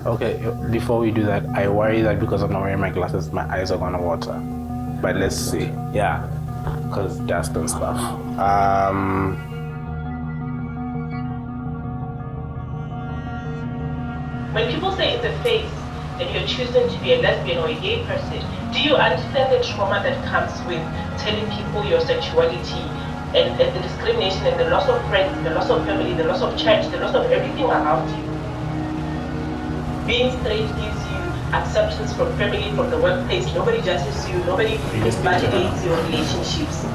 Okay, before we do that, I worry that because I'm not wearing my glasses, my eyes are gonna water. But let's see. Yeah, because dust and stuff. When people say it's a phase and you're choosing to be a lesbian or a gay person, do you understand the trauma that comes with telling people your sexuality and the discrimination and the loss of friends, the loss of family, the loss of church, the loss of everything around you? Being straight gives you acceptance from family, from the workplace. Nobody judges you, nobody invalidates your relationships.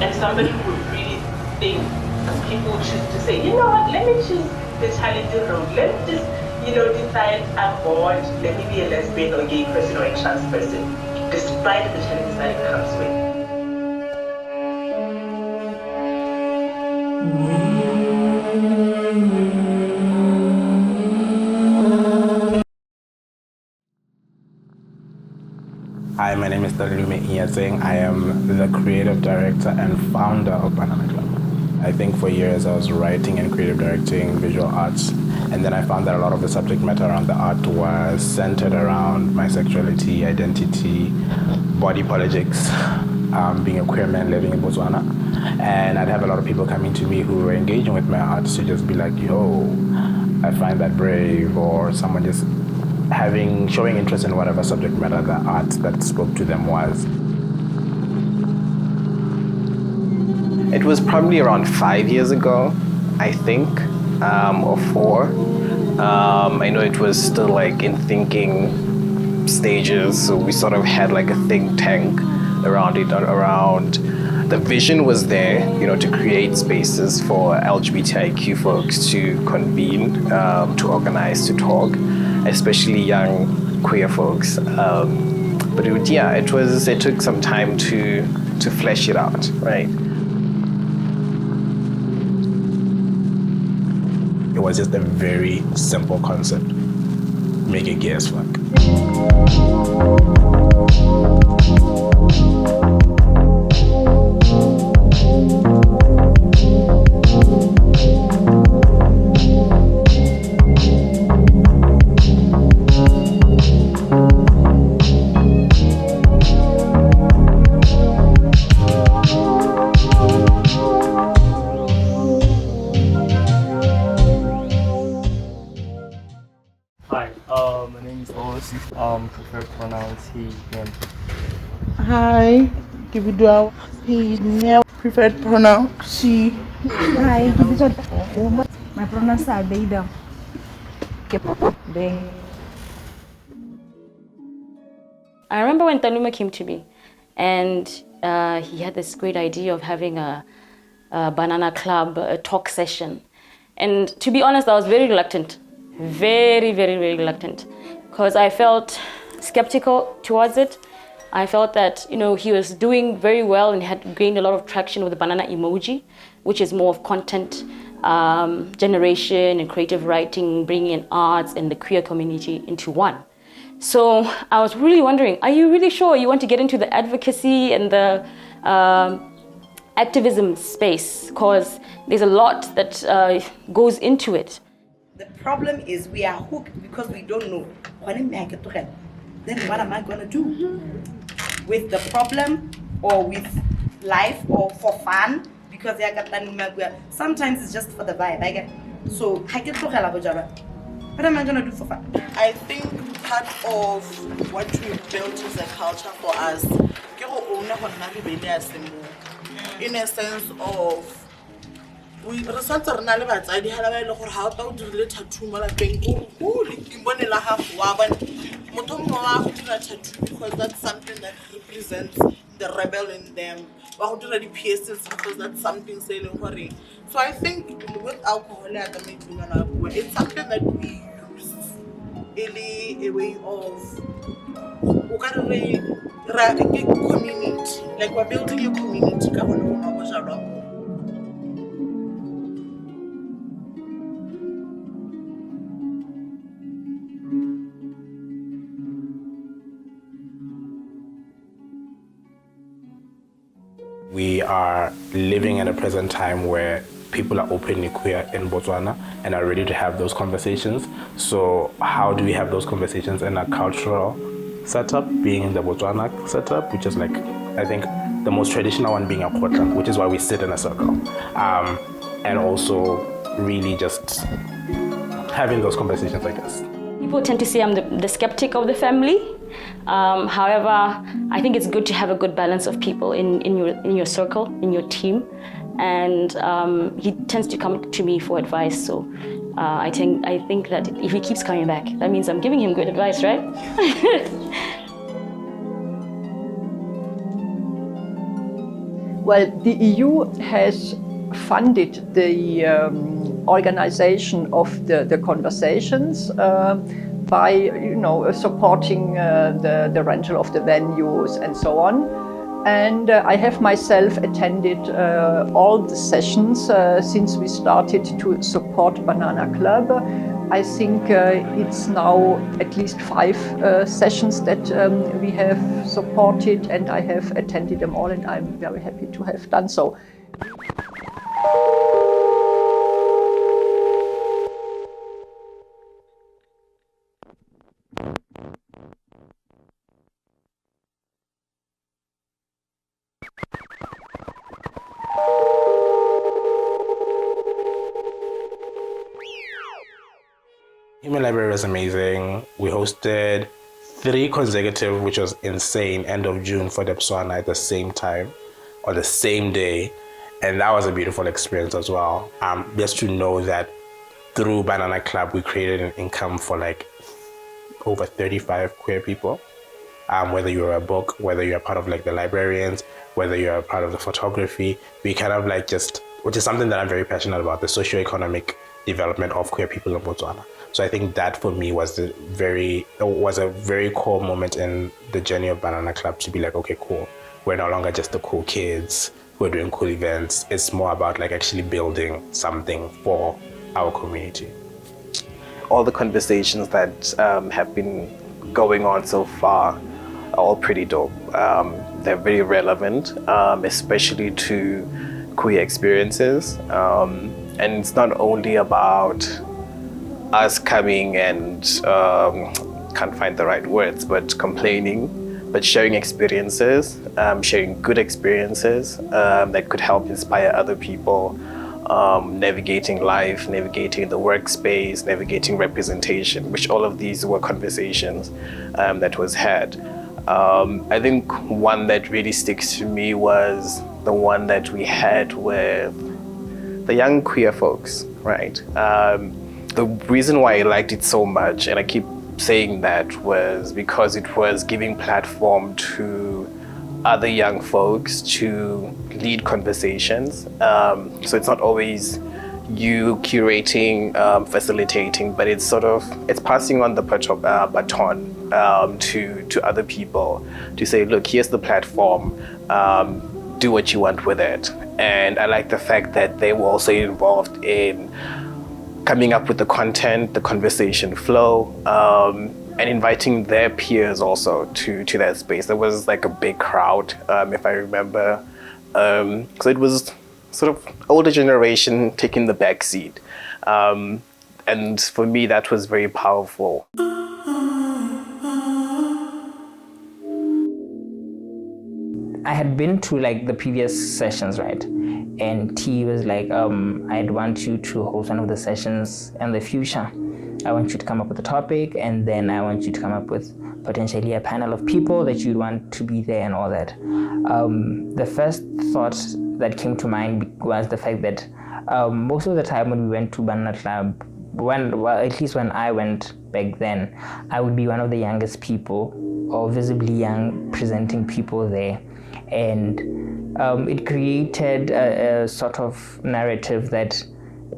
And somebody would really think people choose to say, you know what, let me choose the challenging road. Let me just, decide I'm bored, let me be a lesbian or a gay person or a trans person, despite the challenges that it comes with. Hi, my name is Tanlume Enyatseng. I am the creative director and founder of Banana Club. I think for years I was writing and creative directing visual arts, and then I found that a lot of the subject matter around the art was centered around my sexuality, identity, body politics, being a queer man living in Botswana. And I'd have a lot of people coming to me who were engaging with my art to just be like, yo, I find that brave, or someone just showing interest in whatever subject matter the art that spoke to them was. It was probably around 5 years ago, I think, or 4. I know it was still like in thinking stages, so we sort of had like a think tank around it, the vision was there, to create spaces for LGBTIQ folks to convene, to organize, to talk, especially young queer folks. But it took some time to flesh it out, right? It was just a very simple concept. Make it gay as fuck. My name is Osi. Prefer pronouns he, him. Hi, individual. He, male. Preferred pronoun she. Hi, my pronouns are they, them. They. I remember when Tanlume came to me, and he had this great idea of having a banana club, a talk session. And to be honest, I was very reluctant, very, very, very reluctant, because I felt skeptical towards it. I felt that, he was doing very well and had gained a lot of traction with the banana emoji, which is more of content generation and creative writing, bringing in arts and the queer community into one. So I was really wondering, are you really sure you want to get into the advocacy and the activism space? Because there's a lot that goes into it. The problem is we are hooked because we don't know. Then what am I going to do? With the problem or with life or for fun? Because sometimes it's just for the vibe. So what am I going to do for fun? I think part of what we built as a culture for us, in a sense of we result re na le batsadi ha ba ile gore ha o tla o dirile tattoo mo lapeng o le imbonela ha wa bona motho mo wa go dira tattoo because that's something that represents the rebel in them wa go dira di pieces because that's something se leng gore. So I think with alcohol it's something that we use a way of community, like we're building a community. We are living in a present time where people are openly queer in Botswana and are ready to have those conversations. So how do we have those conversations in a cultural setup, being in the Botswana setup, which is like, I think the most traditional one being a quarter, which is why we sit in a circle. And also really just having those conversations, I guess. People tend to say I'm the skeptic of the family. However, I think it's good to have a good balance of people in your circle, in your team. And he tends to come to me for advice. So I think that if he keeps coming back, that means I'm giving him good advice, right? Well, the EU has funded the organization of the conversations by, supporting the rental of the venues and so on. And I have myself attended all the sessions since we started to support Banana Club. I think it's now at least 5 sessions that we have supported, and I have attended them all, and I'm very happy to have done so. Human Library was amazing. We hosted 3 consecutive, which was insane, end of June for the Botswana at the same time or the same day. And that was a beautiful experience as well. Just to know that through Banana Club, we created an income for like over 35 queer people. Whether you're a book, whether you're part of like the librarians, whether you're a part of the photography, we kind of like just, which is something that I'm very passionate about, the socioeconomic development of queer people in Botswana. So I think that for me was a very core moment in the journey of Banana Club to be like, okay, cool. We're no longer just the cool kids who are doing cool events. It's more about like actually building something for our community. All the conversations that have been going on so far are all pretty dope. They're very relevant, especially to queer experiences. And it's not only about us coming and can't find the right words, but complaining, but sharing experiences, sharing good experiences that could help inspire other people, navigating life, navigating the workspace, navigating representation, which all of these were conversations that was had. I think one that really sticks to me was the one that we had with the young queer folks, right? The reason why I liked it so much, and I keep saying that, was because it was giving platform to other young folks to lead conversations. So it's not always you curating, facilitating, but it's passing on the baton to other people to say, look, here's the platform, do what you want with it. And I like the fact that they were also involved in coming up with the content, the conversation flow, and inviting their peers also to that space. There was like a big crowd, if I remember. So it was sort of older generation taking the back seat. And for me, that was very powerful. I had been to like the previous sessions, right? And T was like, I'd want you to host one of the sessions in the future. I want you to come up with a topic, and then I want you to come up with potentially a panel of people that you'd want to be there and all that. The first thought that came to mind was the fact that most of the time when we went to Banana Club, at least when I went back then, I would be one of the youngest people or visibly young presenting people there. And it created a sort of narrative that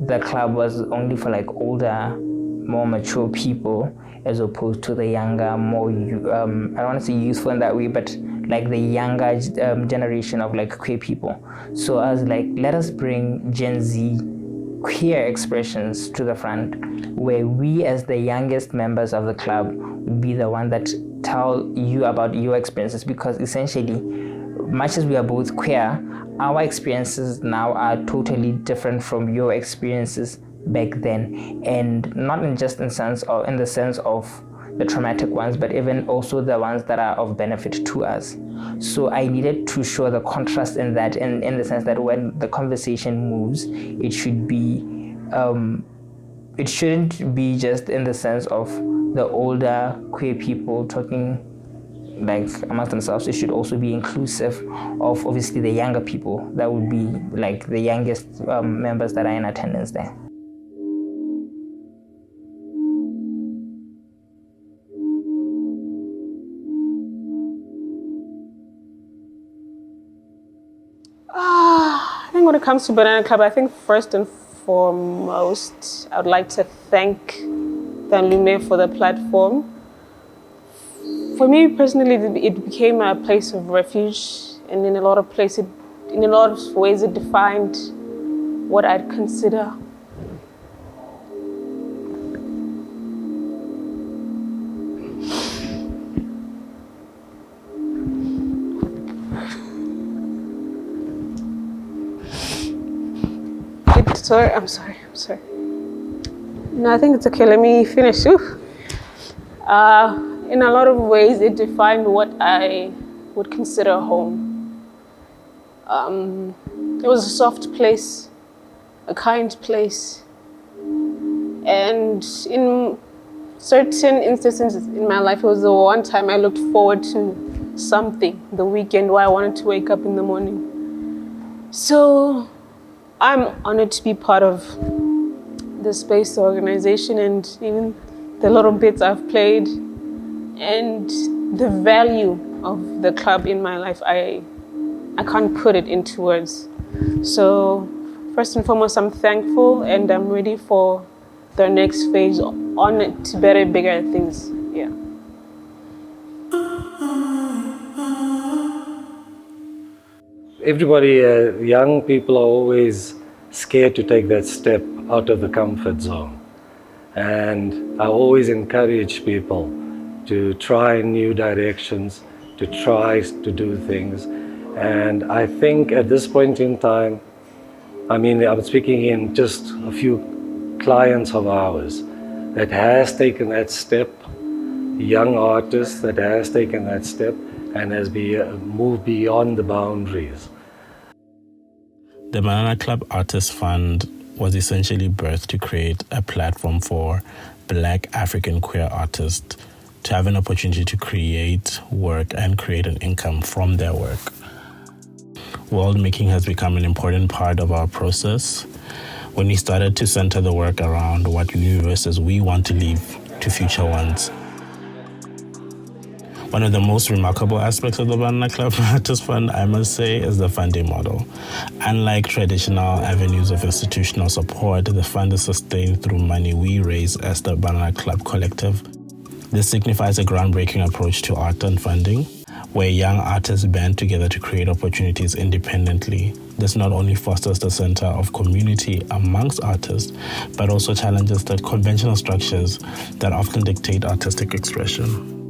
the club was only for like older, more mature people, as opposed to the younger, more, I don't want to say useful in that way, but like the younger generation of like queer people. So I was like, let us bring Gen Z queer expressions to the front, where we as the youngest members of the club would be the one that tell you about your experiences, because essentially much as we are both queer, our experiences now are totally different from your experiences back then, and not in just in the sense of the traumatic ones, but even also the ones that are of benefit to us. So I needed to show the contrast in that, in the sense that when the conversation moves, it should be, it shouldn't be just in the sense of the older queer people talking like amongst themselves. It should also be inclusive of obviously the younger people. That would be like the youngest members that are in attendance there. I think when it comes to Banana Club, I think first and foremost, I would like to thank Tanlume for the platform. For me personally, it became a place of refuge, and in a lot of ways, it defined what I'd consider I'm sorry. No, I think it's okay. Let me finish. In a lot of ways, it defined what I would consider home. It was a soft place, a kind place. And in certain instances in my life, it was the one time I looked forward to something, the weekend, where I wanted to wake up in the morning. So I'm honored to be part of the space, the organization, and even the little bits I've played, and the value of the club in my life. I can't put it into words. So first and foremost, I'm thankful, and I'm ready for the next phase on to better, bigger things. Yeah. Everybody, young people are always scared to take that step out of the comfort zone. And I always encourage people to try new directions, to try to do things. And I think at this point in time, I mean, I'm speaking in just a few clients of ours that has taken that step, young artists that has taken that step and has moved beyond the boundaries. The Banana Club Artist Fund was essentially birthed to create a platform for Black African queer artists to have an opportunity to create work and create an income from their work. World making has become an important part of our process when we started to center the work around what universes we want to leave to future ones. One of the most remarkable aspects of the Banana Club Artist Fund, I must say, is the funding model. Unlike traditional avenues of institutional support, the fund is sustained through money we raise as the Banana Club Collective. This signifies a groundbreaking approach to art and funding, where young artists band together to create opportunities independently. This not only fosters the center of community amongst artists, but also challenges the conventional structures that often dictate artistic expression.